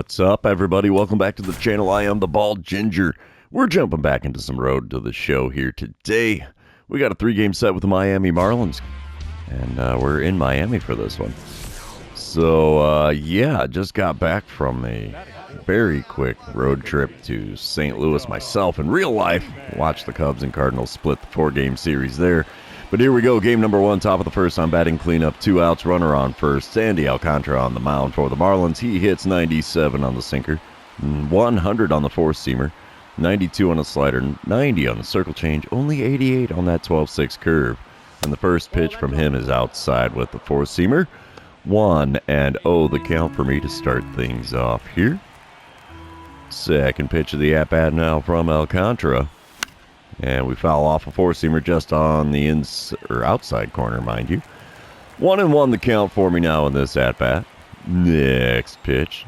What's up, everybody? Welcome back to the channel. I am the Bald Ginger. We're jumping back into some road to the show here today. We got a 3-game set with the Miami Marlins, and we're in Miami for this one. So, yeah, just got back from a very quick road trip to St. Louis myself. In real life, watched the Cubs and Cardinals split the 4-game series there. But here we go, game number 1, top of the first. I'm batting cleanup, 2 outs, runner on first. Sandy Alcantara on the mound for the Marlins. He hits 97 on the sinker, 100 on the four-seamer, 92 on the slider, 90 on the circle change, only 88 on that 12-6 curve. And the first pitch from him is outside with the four-seamer. 1-0 the count for me to start things off here. Second pitch of the at-bat now from Alcantara. And we foul off a four-seamer just on the outside corner, mind you. 1-1 the count for me now in this at-bat. Next pitch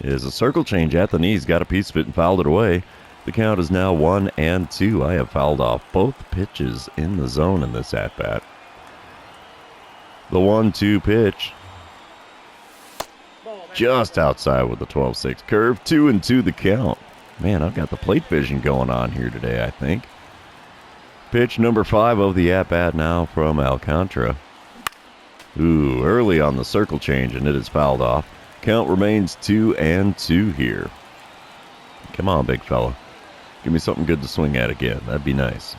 is a circle change at the knees. Got a piece of it and fouled it away. The count is now 1-2. I have fouled off both pitches in the zone in this at-bat. The 1-2 pitch. Just outside with the 12-6 curve. 2-2 the count. Man, I've got the plate vision going on here today, I think. Pitch number 5 of the at-bat now from Alcantara. Ooh, early on the circle change, and it is fouled off. Count remains 2-2 here. Come on, big fella. Give me something good to swing at again. That'd be nice.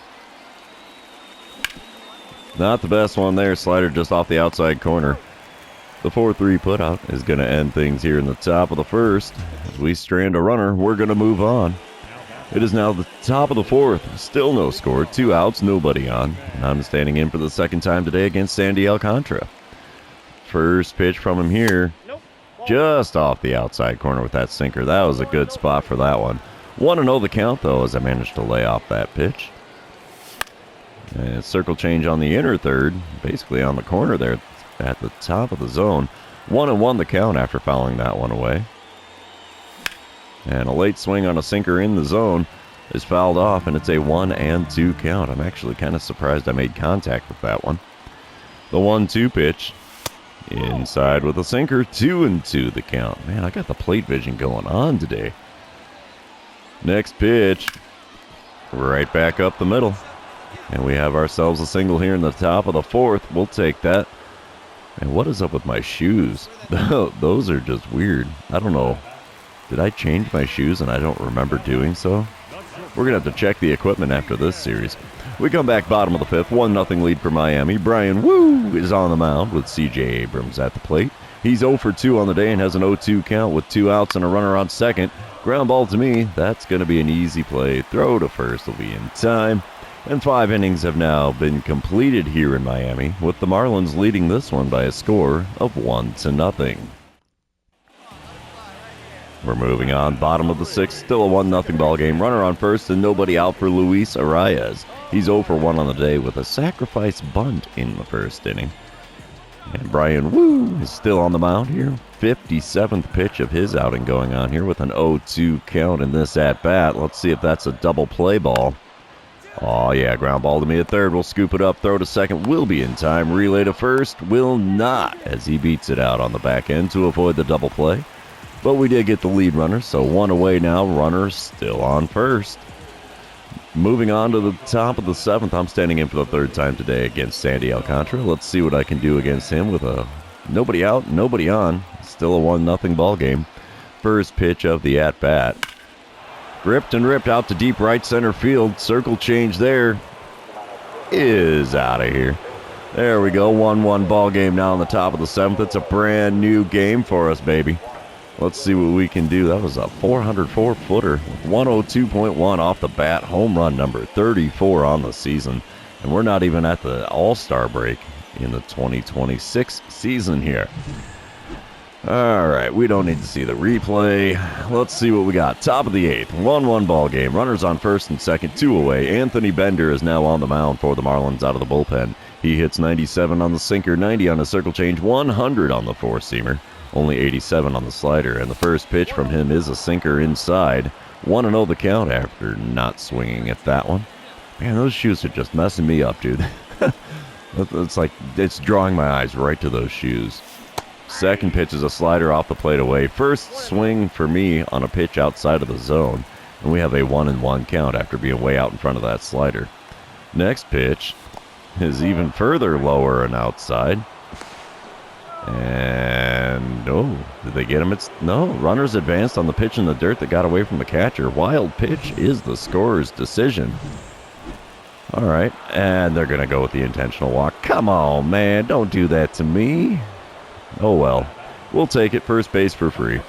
Not the best one there. Slider just off the outside corner. The 4-3 putout is going to end things here in the top of the first. As we strand a runner, we're going to move on. It is now the top of the fourth. Still no score. 2 outs, nobody on. And I'm standing in for the second time today against Sandy Alcantara. First pitch from him here. Just off the outside corner with that sinker. That was a good spot for that one. 1-0 the count, though, as I managed to lay off that pitch. And circle change on the inner third. Basically on the corner there. At the top of the zone. 1-1 the count after fouling that one away. And a late swing on a sinker in the zone is fouled off, and it's a 1-2 count. I'm actually kind of surprised I made contact with that one. The 1-2 pitch. Inside with a sinker. 2-2 the count. Man, I got the plate vision going on today. Next pitch. Right back up the middle. And we have ourselves a single here in the top of the fourth. We'll take that. And what is up with my shoes? Those are just weird. I don't know. Did I change my shoes and I don't remember doing so? We're going to have to check the equipment after this series. We come back bottom of the fifth. 1-0 lead for Miami. Brian Woo is on the mound with C.J. Abrams at the plate. He's 0 for 2 on the day and has an 0-2 count with 2 outs and a runner on second. Ground ball to me. That's going to be an easy play. Throw to first will be in time. And 5 innings have now been completed here in Miami, with the Marlins leading this one by a score of 1-0. We're moving on. Bottom of the sixth, still a 1-0 ball game. Runner on first and nobody out for Luis Arias. He's 0 for 1 on the day with a sacrifice bunt in the first inning. And Brian Woo is still on the mound here. 57th pitch of his outing going on here with an 0-2 count in this at-bat. Let's see if that's a double play ball. Oh, yeah, ground ball to me at third. We'll scoop it up. Throw to second. Will be in time. Relay to first. Will not, as he beats it out on the back end to avoid the double play. But we did get the lead runner, so 1 away now. Runner still on first. Moving on to the top of the seventh. I'm standing in for the third time today against Sandy Alcantara. Let's see what I can do against him with a nobody out, nobody on. Still a 1-0 ball game. First pitch of the at-bat. Ripped and ripped out to deep right center field. Circle change there is out of here. There we go. 1-1 ball game now on the top of the seventh. It's a brand new game for us, baby. Let's see what we can do. That was a 404-footer. 102.1 off the bat. Home run number 34 on the season. And we're not even at the All-Star break in the 2026 season here. All right, we don't need to see the replay. Let's see what we got. Top of the eighth, 1-1 ball game. Runners on first and second, 2 away. Anthony Bender is now on the mound for the Marlins out of the bullpen. He hits 97 on the sinker, 90 on the circle change, 100 on the four-seamer, only 87 on the slider. And the first pitch from him is a sinker inside. 1-0 the count after not swinging at that one. Man, those shoes are just messing me up, dude. It's like it's drawing my eyes right to those shoes. Second pitch is a slider off the plate away. First swing for me on a pitch outside of the zone. And we have a 1-1 count after being way out in front of that slider. Next pitch is even further lower and outside. And, did they get him? No, runners advanced on the pitch in the dirt that got away from the catcher. Wild pitch is the scorer's decision. All right, and they're going to go with the intentional walk. Come on, man, don't do that to me. Oh, well, we'll take it. First base for free.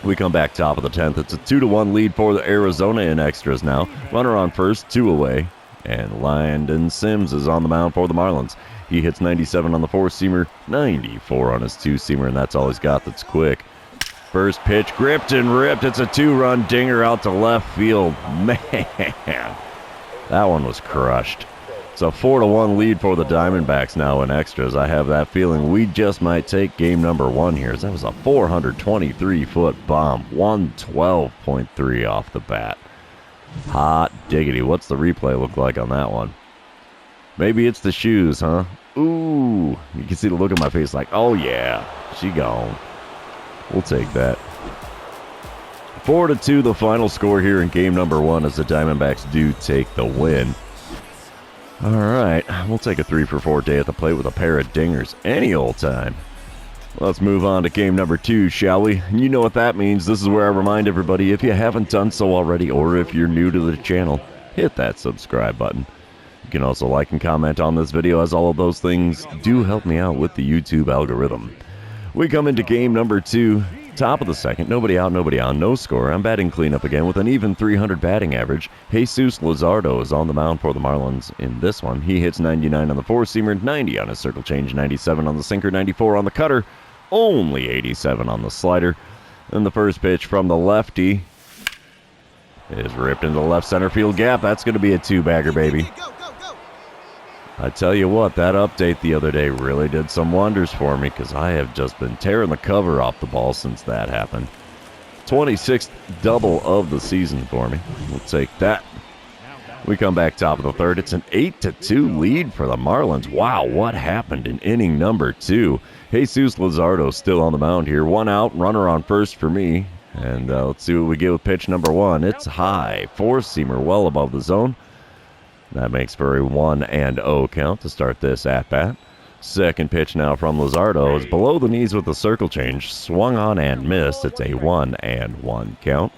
We come back top of the 10th. It's a 2-1 lead for the Arizona in extras now. Runner on first, 2 away. And Landon Sims is on the mound for the Marlins. He hits 97 on the 4-seamer, 94 on his 2-seamer, and that's all he's got that's quick. First pitch, gripped and ripped. It's a 2-run dinger out to left field. Man, that one was crushed. It's a 4-1 lead for the Diamondbacks now in extras. I have that feeling we just might take game number 1 here. That was a 423-foot bomb, 112.3 off the bat. Hot diggity. What's the replay look like on that one? Maybe it's the shoes, huh? Ooh, you can see the look on my face like, oh yeah, she gone. We'll take that. 4-2 the final score here in game number 1 as the Diamondbacks do take the win. All right, we'll take a 3-for-4 day at the plate with a pair of dingers any old time. Let's move on to game number 2, shall we? You know what that means. This is where I remind everybody, if you haven't done so already, or if you're new to the channel, hit that subscribe button. You can also like and comment on this video, as all of those things do help me out with the YouTube algorithm. We come into game number 2, top of the second, nobody out, nobody on, no score. I'm batting cleanup again with an even 300 batting average. Jesus Luzardo is on the mound for the Marlins in this one. He hits 99 on the 4-seamer, 90 on his circle change, 97 on the sinker, 94 on the cutter, only 87 on the slider. And the first pitch from the lefty is ripped into the left center field gap. That's going to be a 2-bagger, baby. I tell you what, that update the other day really did some wonders for me, because I have just been tearing the cover off the ball since that happened. 26th double of the season for me. We'll take that. We come back top of the third. It's an 8-2 lead for the Marlins. Wow, what happened in inning number 2? Jesus Luzardo still on the mound here. 1 out, runner on first for me. And let's see what we get with pitch number 1. It's high, 4-seamer well above the zone. That makes for a 1-0 count to start this at-bat. Second pitch now from Luzardo is below the knees with the circle change. Swung on and missed. It's a 1-1 count.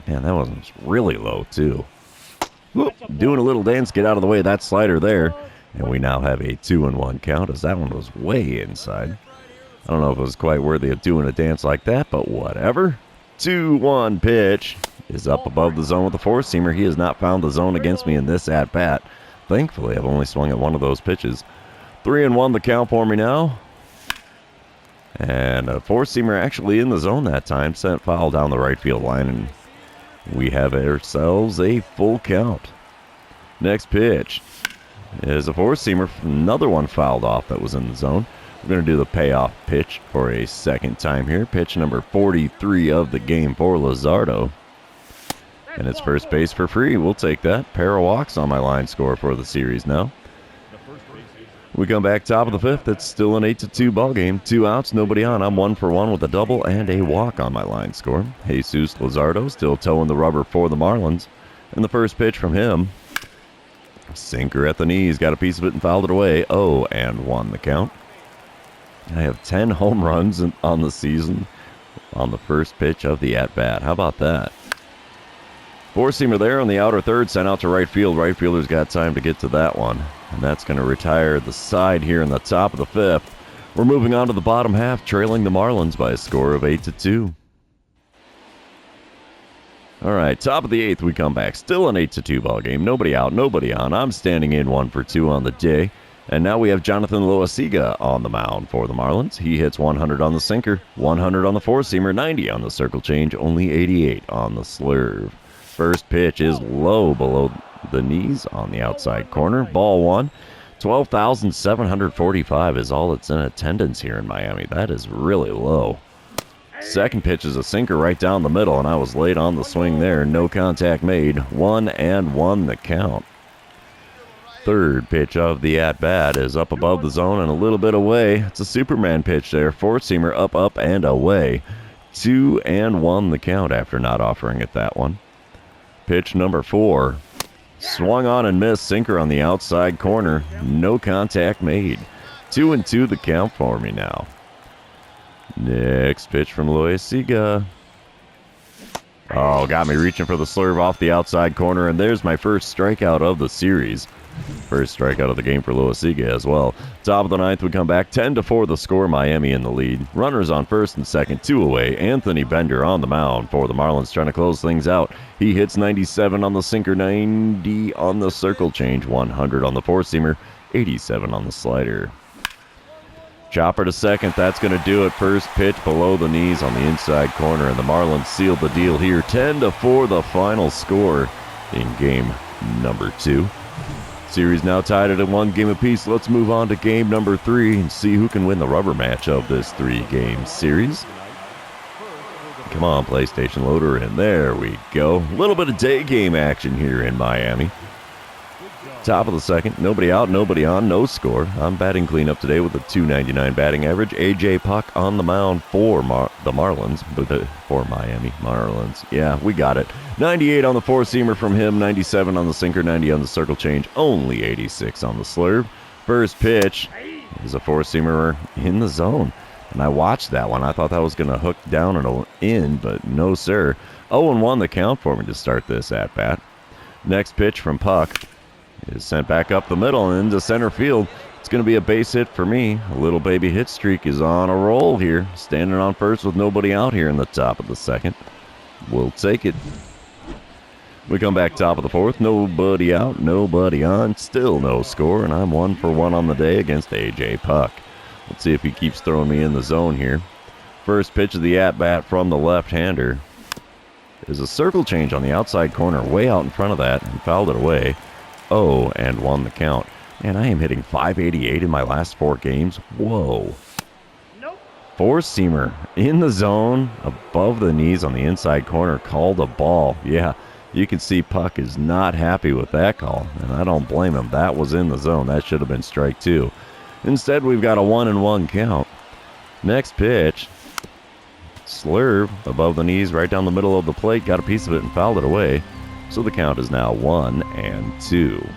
Man, that one's really low, too. Whoop, doing a little dance, get out of the way of that slider there. And we now have a 2-1 count, as that one was way inside. I don't know if it was quite worthy of doing a dance like that, but whatever. 2-1 pitch is up above the zone with the 4-seamer. He has not found the zone against me in this at-bat. Thankfully, I've only swung at one of those pitches. 3-1 the count for me now. And a 4-seamer actually in the zone that time. Sent foul down the right field line, and we have ourselves a full count. Next pitch is a 4-seamer. Another one fouled off that was in the zone. We're going to do the payoff pitch for a second time here. Pitch number 43 of the game for Luzardo. And it's first base for free. We'll take that. Pair of walks on my line score for the series now. We come back top of the 5th. It's still an 8-2 ball game. 2 outs, nobody on. I'm 1 for 1 with a double and a walk on my line score. Jesus Luzardo still towing the rubber for the Marlins. And the first pitch from him, sinker at the knees. Got a piece of it and fouled it away. 0-1 the count. I have 10 home runs on the season on the first pitch of the at-bat. How about that? 4-seamer there on the outer third, sent out to right field. Right fielder's got time to get to that one. And that's going to retire the side here in the top of the 5th. We're moving on to the bottom half, trailing the Marlins by a score of 8-2. All right, top of the 8th, we come back. Still an 8-2 ball game. Nobody out, nobody on. I'm standing in 1 for 2 on the day. And now we have Jonathan Loaizaga on the mound for the Marlins. He hits 100 on the sinker, 100 on the 4-seamer, 90 on the circle change, only 88 on the slurve. First pitch is low below the knees on the outside corner. Ball 1. 12,745 is all that's in attendance here in Miami. That is really low. Second pitch is a sinker right down the middle, and I was late on the swing there. No contact made. 1-1 the count. Third pitch of the at-bat is up above the zone and a little bit away. It's a Superman pitch there. Four-seamer up, and away. 2-1 the count after not offering it that one. Pitch number 4. Swung on and missed. Sinker on the outside corner. No contact made. 2-2 the count for me now. Next pitch from Loaiziga. Oh, got me reaching for the slurve off the outside corner, and there's my first strikeout of the series. First strikeout of the game for Loaiziga as well. Top of the ninth, we come back 10-4 the score, Miami in the lead. Runners on first and second, 2 away. Anthony Bender on the mound for the Marlins, trying to close things out. He hits 97 on the sinker, 90 on the circle change, 100 on the four-seamer, 87 on the slider. Chopper to second, that's going to do it. First pitch below the knees on the inside corner, and the Marlins sealed the deal here. 10-4 the final score in game number 2. Series now tied at 1 game apiece. Let's move on to game number 3 and see who can win the rubber match of this 3-game series. Come on, PlayStation Loader, and there we go. A little bit of day game action here in Miami. Top of the second, nobody out, nobody on, no score. I'm batting cleanup today with a .299 batting average. A.J. Puck on the mound for the Marlins, for Miami Marlins. Yeah, we got it. 98 on the four-seamer from him, 97 on the sinker, 90 on the circle change, only 86 on the slurve. First pitch is a four-seamer in the zone. And I watched that one. I thought that was going to hook down and in, but no, sir. 0-1 the count for me to start this at-bat. Next pitch from Puck is sent back up the middle and into center field. It's going to be a base hit for me. A little baby hit streak is on a roll here. Standing on first with nobody out here in the top of the second. We'll take it. We come back top of the fourth. Nobody out, nobody on. Still no score, and I'm 1 for 1 on the day against A.J. Puck. Let's see if he keeps throwing me in the zone here. First pitch of the at-bat from the left-hander is a circle change on the outside corner, way out in front of that, and fouled it away. 0-1 the count. Man, I am hitting .588 in my last 4 games. Whoa. Nope. Four-seamer in the zone, above the knees on the inside corner, called a ball. Yeah, you can see Puck is not happy with that call, and I don't blame him. That was in the zone. That should have been strike 2. Instead, we've got a 1-1 count. Next pitch. Slurve above the knees, right down the middle of the plate. Got a piece of it and fouled it away. So the count is now 1-2.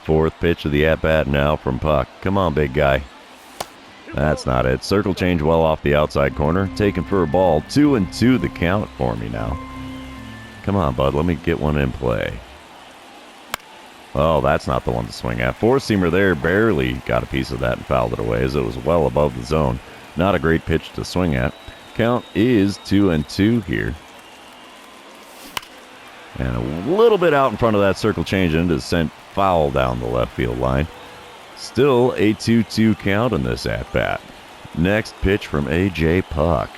Fourth pitch of the at-bat now from Puck. Come on, big guy. That's not it. Circle change well off the outside corner. Taken for a ball. 2-2 the count for me now. Come on, bud. Let me get one in play. Oh, that's not the one to swing at. Four-seamer there. Barely got a piece of that and fouled it away as it was well above the zone. Not a great pitch to swing at. Count is 2-2 here. And a little bit out in front of that circle change and is sent foul down the left field line. Still a 2-2 count in this at-bat. Next pitch from A.J. Puck.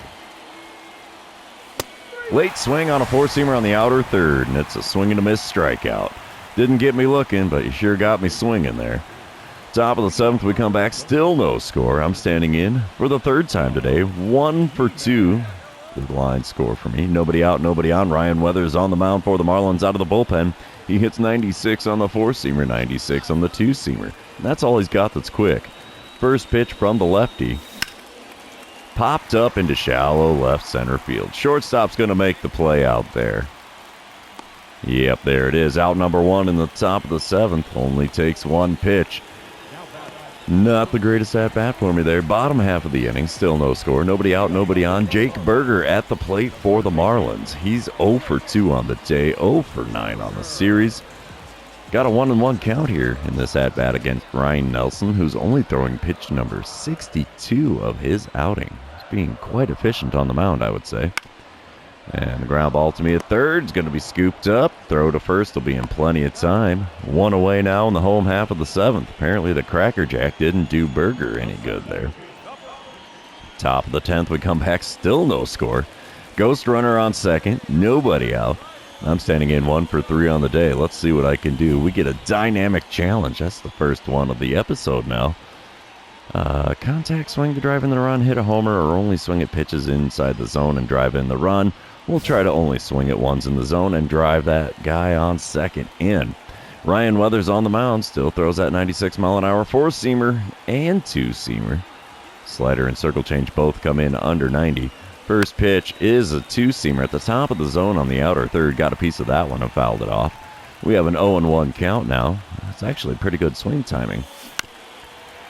Late swing on a four-seamer on the outer third, and it's a swing and a miss strikeout. Didn't get me looking, but you sure got me swinging there. Top of the seventh, we come back. Still no score. I'm standing in for the third time today. 1 for 2. The line score for me. Nobody out, nobody on. Ryan Weathers on the mound for the Marlins out of the bullpen. He hits 96 on the four-seamer, 96 on the two-seamer. That's all he's got that's quick. First pitch from the lefty. Popped up into shallow left center field. Shortstop's going to make the play out there. Yep, there it is. Out number 1 in the top of the seventh. Only takes 1 pitch. Not the greatest at-bat for me there. Bottom half of the inning, still no score. Nobody out, nobody on. Jake Berger at the plate for the Marlins. He's 0 for 2 on the day, 0 for 9 on the series. Got a 1-1 count here in this at-bat against Ryan Nelson, who's only throwing pitch number 62 of his outing. He's being quite efficient on the mound, I would say. And the ground ball to me at third is going to be scooped up. Throw to first will be in plenty of time. 1 away now in the home half of the seventh. Apparently the Cracker Jack didn't do Berger any good there. Top of the 10th, we come back, still no score. Ghost runner on second, nobody out. I'm standing in 1 for 3 on the day. Let's see what I can do. We get a dynamic challenge. That's the first one of the episode now. Contact swing to drive in the run, hit a homer, or only swing at pitches inside the zone and drive in the run. We'll try to only swing at ones in the zone and drive that guy on second in. Ryan Weathers on the mound still throws that 96-mile-an-hour four-seamer and two-seamer. Slider and circle change both come in under 90. First pitch is a two-seamer at the top of the zone on the outer third. Got a piece of that one and fouled it off. We have an 0-1 count now. That's actually pretty good swing timing.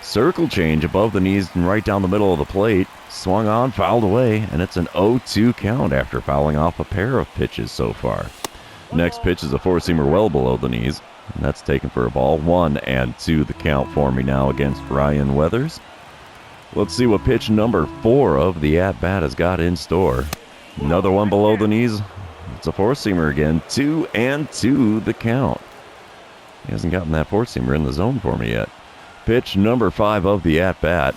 Circle change above the knees and right down the middle of the plate. Swung on, fouled away, and it's an 0-2 count after fouling off a pair of pitches so far. Next pitch is a four-seamer well below the knees, and that's taken for a ball. 1-2 the count for me now against Ryan Weathers. Let's see what pitch number 4 of the at-bat has got in store. Another one below the knees. It's a four-seamer again. 2-2 the count. He hasn't gotten that four-seamer in the zone for me yet. Pitch number 5 of the at-bat.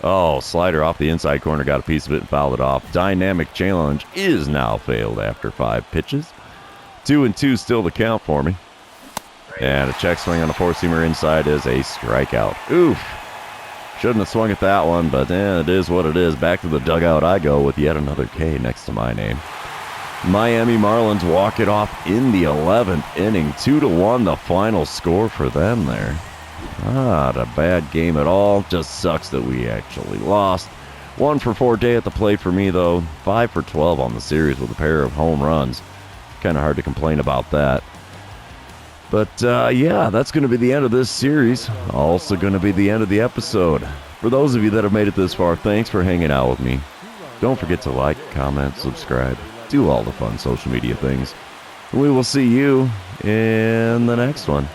Oh, slider off the inside corner, got a piece of it and fouled it off. Dynamic challenge is now failed after 5 pitches. 2-2 still the count for me. And a check swing on a four-seamer inside is a strikeout. Oof. Shouldn't have swung at that one, but it is what it is. Back to the dugout I go with yet another K next to my name. Miami Marlins walk it off in the 11th inning. 2-1 the final score for them there. Not a bad game at all. Just sucks that we actually lost. 1 for 4 day at the plate for me, though. 5 for 12 on the series with a pair of home runs. Kind of hard to complain about that. But, yeah, that's going to be the end of this series. Also going to be the end of the episode. For those of you that have made it this far, thanks for hanging out with me. Don't forget to like, comment, subscribe. Do all the fun social media things. We will see you in the next one.